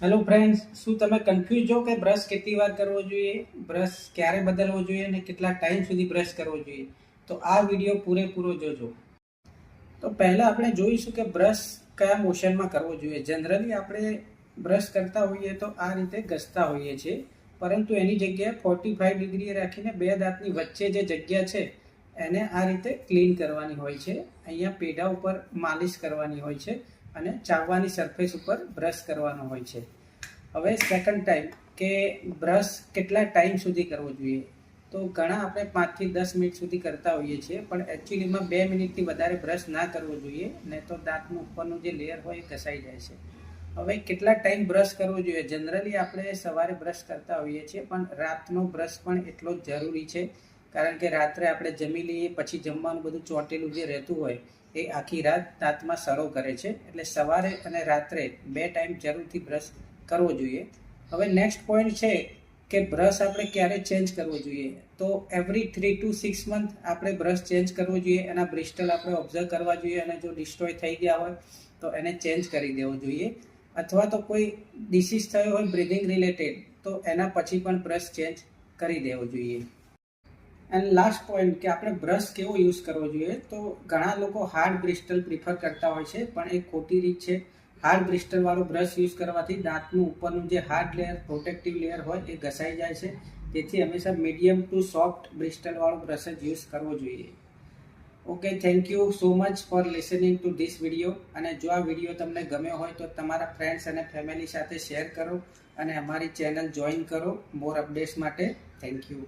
Hello friends, શું તમે confuse છો કે બ્રશ કેટલી વાર કરવો જોઈએ, બ્રશ ક્યારે બદલવો જોઈએ અને કેટલા ટાઈમ સુધી બ્રશ કરવો જોઈએ? તો આ વિડીયો પૂરેપૂરો જોજો. તો પહેલાં આપણે જોઈશું કે બ્રશ કયા મોશનમાં કરવો જોઈએ. જનરલી આપણે બ્રશ કરતા હોઈએ તો આ રીતે ઘસતા હોઈએ છીએ, પરંતુ એની જગ્યાએ 45 ડિગ્રી રાખીને બે દાંતની વચ્ચે જે જગ્યા છે એને આ રીતે ક્લીન કરવાની હોય છે. અહીંયા પેઢા ઉપર માલિશ કરવાની હોય છે અને ચાવવાની સરફેસ ઉપર બ્રશ કરવાનો હોય છે. હવે સેકન્ડ ટાઈમ કે બ્રશ કેટલા ટાઈમ સુધી કરવો જોઈએ, તો ઘણા આપણે 5 થી 10 મિનિટ સુધી કરતા હોઈએ છીએ, પણ એકચ્યુઅલીમાં 2 મિનિટથી વધારે બ્રશ ના કરવો જોઈએ, નહીં તો દાંતનું ઉપરનું જે લેયર હોય એ ઘસાઈ જાય છે. હવે કેટલા ટાઈમ બ્રશ કરવો જોઈએ? જનરલી આપણે સવારે બ્રશ કરતા હોઈએ છીએ, પણ રાતનો બ્રશ પણ એટલો જ જરૂરી છે, કારણ કે રાત્રે આપણે જમી લઈએ પછી જમવાનું બધું ચોંટેલું જે રહેતું હોય એ આખી રાત દાંતમાં સડો કરે છે. એટલે સવારે અને રાત્રે 2 ટાઈમ જરૂરથી બ્રશ કરવો જોઈએ. હવે નેક્સ્ટ પોઈન્ટ છે કે બ્રશ આપણે ક્યારે ચેન્જ કરવો જોઈએ? તો એવરી 3 to 6 મંથ આપણે બ્રશ ચેન્જ કરવો જોઈએ. એના બ્રિસ્ટલ આપણે ઓબ્ઝર્વ કરવા જોઈએ, અને જો ડિસ્ટ્રોય થઈ ગયા હોય તો એને ચેન્જ કરી દેવો જોઈએ. અથવા તો કોઈ ડિસીઝ થયો હોય બ્રીધિંગ રિલેટેડ, તો એના પછી પણ બ્રશ ચેન્જ કરી દેવો જોઈએ. એન્ડ લાસ્ટ પોઈન્ટ કે આપણે બ્રશ કેવો યુઝ કરવો જોઈએ, તો ઘણા લોકો હાર્ડ બ્રિસ્ટલ પ્રિફર કરતા હોય છે, પણ એ ખોટી રીત છે. હાર્ડ બ્રિસ્ટલવાળો બ્રશ યુઝ કરવાથી દાંતનું ઉપરનું જે હાર્ડ લેયર, પ્રોટેક્ટિવ લેયર હોય એ ઘસાઈ જાય છે. તેથી હંમેશા મીડિયમ ટુ સોફ્ટ બ્રિસ્ટલવાળો બ્રશ જ યુઝ કરવો જોઈએ. Okay, thank you so much for listening to this video. અને જો આ વિડીયો તમને ગમ્યો હોય તો તમારા ફ્રેન્ડ્સ અને ફેમિલી સાથે શેર કરો અને અમારી ચેનલ જોઈન કરો મોર અપડેટ્સ માટે. Thank you.